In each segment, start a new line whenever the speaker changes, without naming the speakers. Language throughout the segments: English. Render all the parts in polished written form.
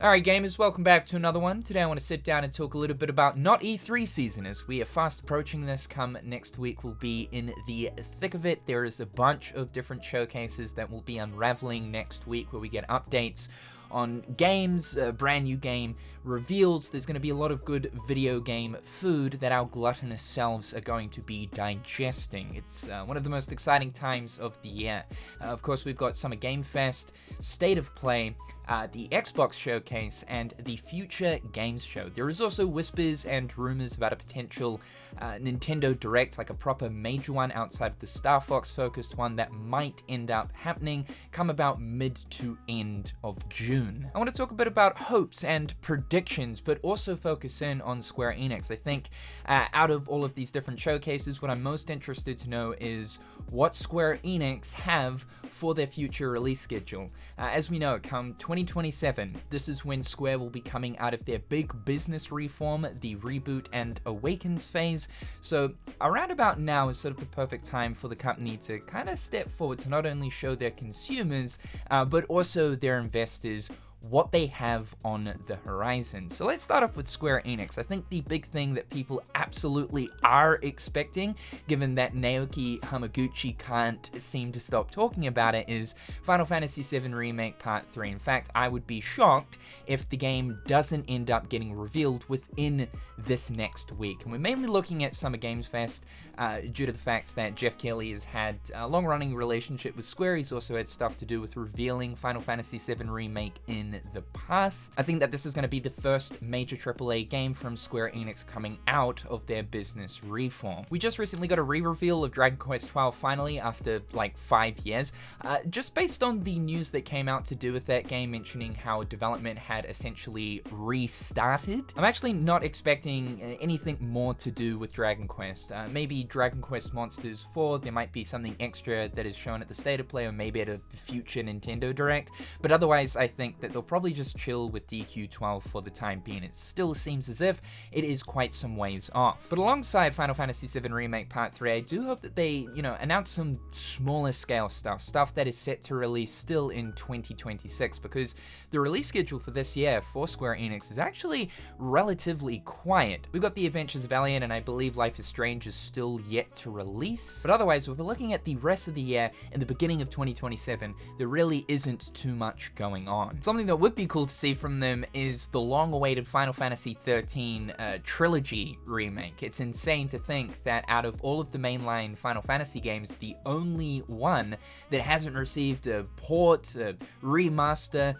Alright gamers, welcome back to another one. Today I want to sit down and talk a little bit about not E3 season, as we are fast approaching this. Come next week, we'll be in the thick of it. There is a bunch of different showcases that will be unraveling next week where we get updates on games, a brand new game revealed. There's going to be a lot of good video game food that our gluttonous selves are going to be digesting. It's one of the most exciting times of the year. Of course, we've got Summer Game Fest, State of Play, the Xbox Showcase, and the Future Games Show. There is also whispers and rumors about a potential Nintendo Direct, like a proper major one outside of the Star Fox focused one that might end up happening come about mid to end of June. I want to talk a bit about hopes and predictions, but also focus in on Square Enix. I think out of all of these different showcases, what I'm most interested to know is what Square Enix have for their future release schedule. As we know, come 2027, this is when Square will be coming out of their big business reform, the Reboot and Awakens phase. So around about now is sort of the perfect time for the company to kind of step forward to not only show their consumers, but also their investors what they have on the horizon. So let's start off with Square Enix. I think the big thing that people absolutely are expecting, given that Naoki Hamaguchi can't seem to stop talking about it, is Final Fantasy VII Remake Part 3. In fact, I would be shocked if the game doesn't end up getting revealed within this next week. And we're mainly looking at Summer Games Fest due to the fact that Jeff Keighley has had a long-running relationship with Square. He's also had stuff to do with revealing Final Fantasy VII Remake in the past. I think that this is going to be the first major AAA game from Square Enix coming out of their business reform. We just recently got a re-reveal of Dragon Quest XII finally after like 5 years, just based on the news that came out to do with that game, mentioning how development had essentially restarted. I'm actually not expecting anything more to do with Dragon Quest. Maybe Dragon Quest Monsters 4, there might be something extra that is shown at the State of Play or maybe at a future Nintendo Direct, but otherwise I think that they'll probably just chill with DQ12 for the time being. It still seems as if it is quite some ways off. But alongside Final Fantasy VII Remake Part 3, I do hope that they, announce some smaller scale stuff that is set to release still in 2026, because the release schedule for this year for Square Enix is actually relatively quiet. We've got The Adventures of Valiant, and I believe Life is Strange is still yet to release. But otherwise, if we're looking at the rest of the year and the beginning of 2027, there really isn't too much going on. Something that would be cool to see from them is the long-awaited Final Fantasy XIII trilogy remake. It's insane to think that out of all of the mainline Final Fantasy games, the only one that hasn't received a port, a remaster,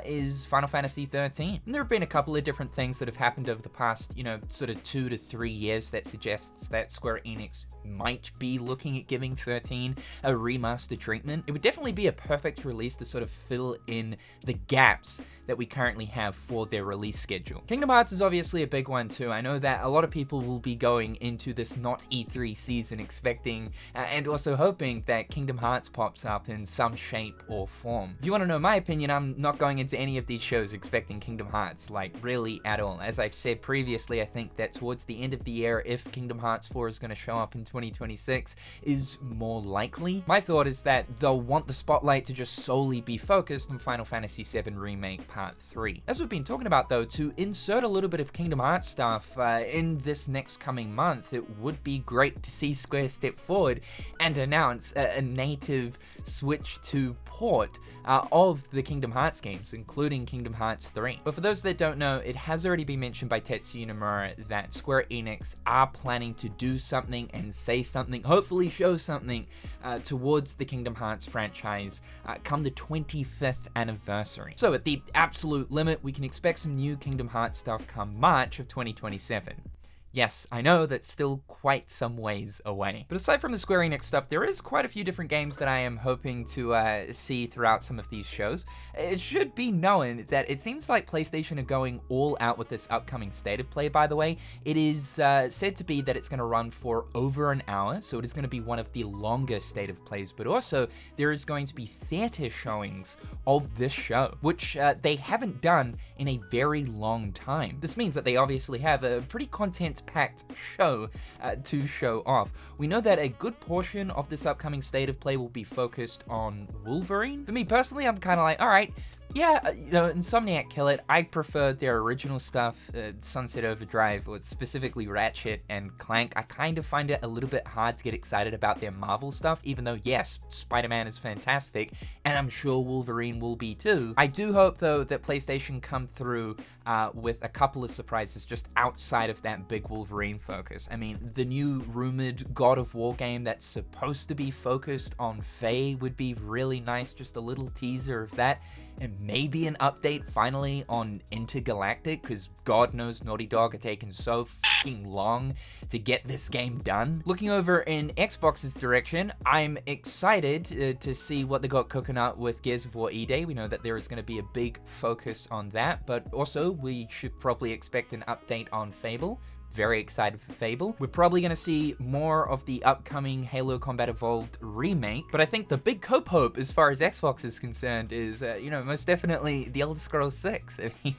is Final Fantasy XIII. And there have been a couple of different things that have happened over the past, sort of 2 to 3 years that suggests that Square Enix might be looking at giving 13 a remaster treatment. It would definitely be a perfect release to sort of fill in the gaps that we currently have for their release schedule. Kingdom Hearts is obviously a big one too. I know that a lot of people will be going into this not E3 season expecting and also hoping that Kingdom Hearts pops up in some shape or form. If you want to know my opinion, I'm not going into any of these shows expecting Kingdom Hearts, like really at all. As I've said previously, I think that towards the end of the year, if Kingdom Hearts 4 is going to show up in 2026, is more likely. My thought is that they'll want the spotlight to just solely be focused on Final Fantasy VII Remake Part 3. As we've been talking about though, to insert a little bit of Kingdom Hearts stuff in this next coming month, it would be great to see Square step forward and announce a native Switch 2 port of the Kingdom Hearts games, including Kingdom Hearts 3. But for those that don't know, it has already been mentioned by Tetsuya Nomura that Square Enix are planning to do something and say something, hopefully show something towards the Kingdom Hearts franchise come the 25th anniversary. So at the absolute limit, we can expect some new Kingdom Hearts stuff come March of 2027. Yes, I know that's still quite some ways away. But aside from the Square Enix stuff, there is quite a few different games that I am hoping to see throughout some of these shows. It should be known that it seems like PlayStation are going all out with this upcoming State of Play, by the way. It is said to be that it's going to run for over an hour, so it is going to be one of the longer State of Plays, but also there is going to be theater showings of this show, which they haven't done in a very long time. This means that they obviously have a pretty content-packed show to show off. We know that a good portion of this upcoming State of Play will be focused on Wolverine. For me personally, I'm kind of like, alright, Yeah, Insomniac kill it. I prefer their original stuff, Sunset Overdrive, or specifically Ratchet and Clank. I kind of find it a little bit hard to get excited about their Marvel stuff, even though, yes, Spider-Man is fantastic, and I'm sure Wolverine will be too. I do hope, though, that PlayStation come through with a couple of surprises just outside of that big Wolverine focus. I mean, the new rumored God of War game that's supposed to be focused on Faye would be really nice, just a little teaser of that. And maybe an update finally on Intergalactic, because God knows Naughty Dog are taking so fucking long to get this game done. Looking over in Xbox's direction, I'm excited to see what they got cooking up with Gears of War E-Day. We know that there is going to be a big focus on that, but also we should probably expect an update on Fable. Very excited for Fable. We're probably going to see more of the upcoming Halo Combat Evolved remake, but I think the big hope as far as Xbox is concerned is, most definitely The Elder Scrolls 6. I mean,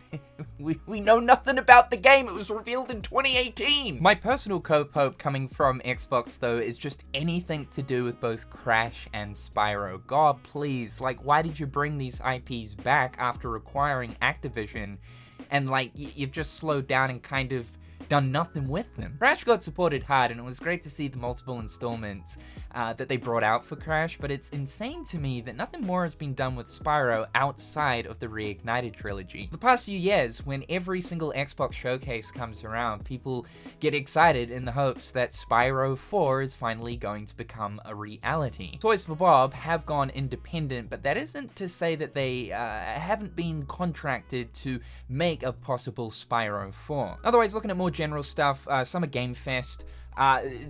we know nothing about the game. It was revealed in 2018. My personal hope coming from Xbox, though, is just anything to do with both Crash and Spyro. God, please, why did you bring these IPs back after acquiring Activision? And, you've just slowed down and kind of done nothing with them. Crash got supported hard, and it was great to see the multiple installments that they brought out for Crash, but it's insane to me that nothing more has been done with Spyro outside of the Reignited trilogy. The past few years, when every single Xbox showcase comes around, people get excited in the hopes that Spyro 4 is finally going to become a reality. Toys for Bob have gone independent, but that isn't to say that they haven't been contracted to make a possible Spyro 4. Otherwise, looking at more general stuff, Summer Game Fest,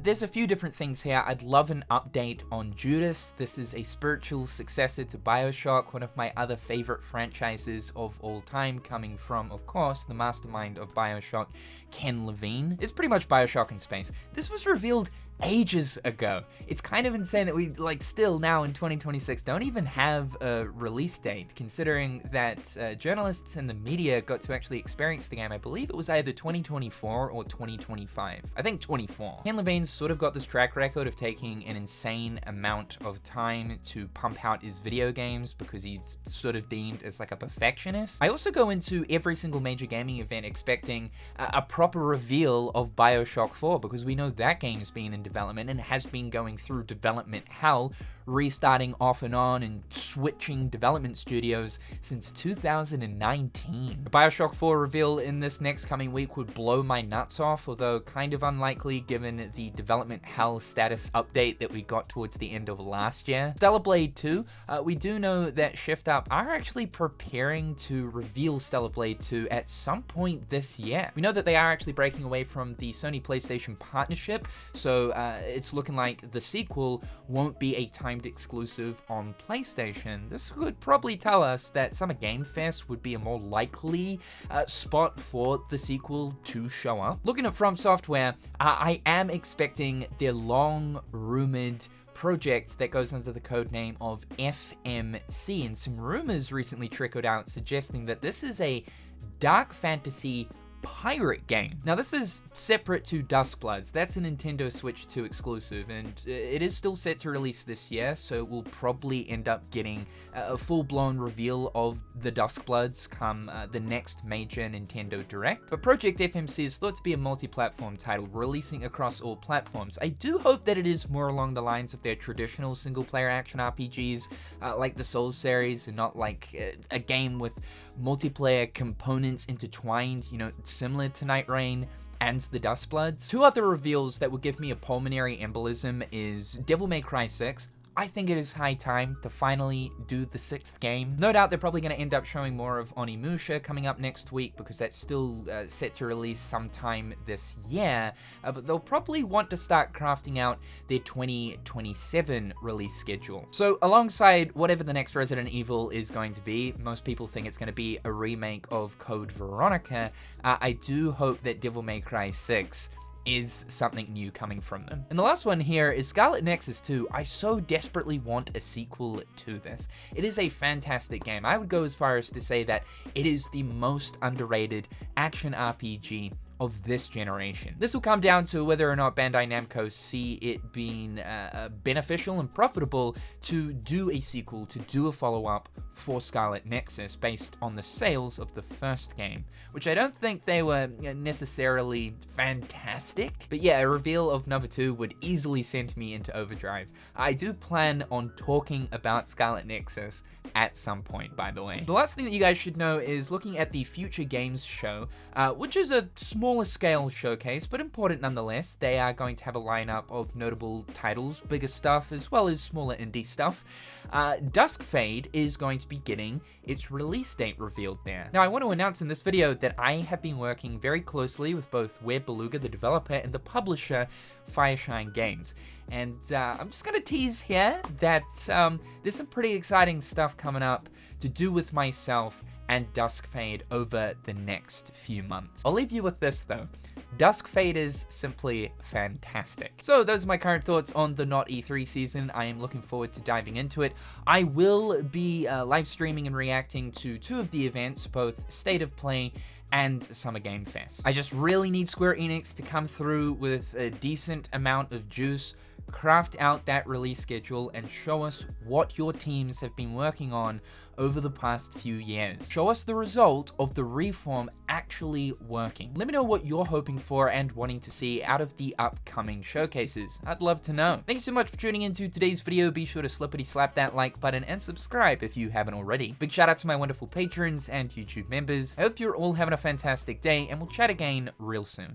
there's a few different things here. I'd love an update on Judas. This is a spiritual successor to BioShock, one of my other favorite franchises of all time, coming from, of course, the mastermind of BioShock, Ken Levine. It's pretty much BioShock in space. This was revealed ages ago. It's kind of insane that we, still now in 2026 don't even have a release date, considering that journalists and the media got to actually experience the game. I believe it was either 2024 or 2025. I think 24. Ken Levine's sort of got this track record of taking an insane amount of time to pump out his video games because he's sort of deemed as a perfectionist. I also go into every single major gaming event expecting a proper reveal of BioShock 4, because we know that game has been in development and has been going through development hell, restarting off and on and switching development studios since 2019. The BioShock 4 reveal in this next coming week would blow my nuts off, although kind of unlikely given the development hell status update that we got towards the end of last year. Stellar Blade 2, we do know that Shift Up are actually preparing to reveal Stellar Blade 2 at some point this year. We know that they are actually breaking away from the Sony PlayStation partnership, so it's looking like the sequel won't be a timed exclusive on PlayStation. This could probably tell us that Summer Game Fest would be a more likely spot for the sequel to show up. Looking at From Software, I am expecting their long-rumored project that goes under the code name of FMC, and some rumors recently trickled out suggesting that this is a dark fantasy pirate game. Now, this is separate to Duskbloods. That's a Nintendo Switch 2 exclusive, and it is still set to release this year, so we'll probably end up getting a full-blown reveal of the Duskbloods come the next major Nintendo Direct. But Project FMC is thought to be a multi-platform title, releasing across all platforms. I do hope that it is more along the lines of their traditional single-player action RPGs, like the Souls series, and not like a game with multiplayer components intertwined, similar to Night Rain and the Duskbloods. Two other reveals that will give me a pulmonary embolism is Devil May Cry 6. I think it is high time to finally do the 6th game. No doubt they're probably going to end up showing more of Onimusha coming up next week, because that's still set to release sometime this year, but they'll probably want to start crafting out their 2027 release schedule. So alongside whatever the next Resident Evil is going to be, most people think it's going to be a remake of Code Veronica. I do hope that Devil May Cry 6 is something new coming from them. And the last one here is Scarlet Nexus 2. I so desperately want a sequel to this. It is a fantastic game. I would go as far as to say that it is the most underrated action RPG of this generation. This will come down to whether or not Bandai Namco see it being beneficial and profitable to do a sequel, to do a follow-up for Scarlet Nexus based on the sales of the first game, which I don't think they were necessarily fantastic. But yeah, a reveal of number 2 would easily send me into overdrive. I do plan on talking about Scarlet Nexus at some point, by the way. The last thing that you guys should know is looking at the Future Games show, which is a smaller scale showcase, but important nonetheless. They are going to have a lineup of notable titles, bigger stuff, as well as smaller indie stuff. Dusk Fade is going to be getting its release date revealed there. Now, I want to announce in this video that I have been working very closely with both Web Beluga, the developer, and the publisher, Fireshine Games. And I'm just going to tease here that there's some pretty exciting stuff coming up to do with myself and Dusk Fade over the next few months. I'll leave you with this though. Dusk Fade is simply fantastic. So those are my current thoughts on the Not E3 season. I am looking forward to diving into it. I will be live streaming and reacting to 2 of the events, both State of Play and Summer Game Fest. I just really need Square Enix to come through with a decent amount of juice, craft out that release schedule, and show us what your teams have been working on over the past few years. Show us the result of the reform actually working. Let me know what you're hoping for and wanting to see out of the upcoming showcases. I'd love to know. Thank you so much for tuning into today's video. Be sure to slippity slap that like button and subscribe if you haven't already. Big shout out to my wonderful patrons and YouTube members. I hope you're all having a fantastic day, and we'll chat again real soon.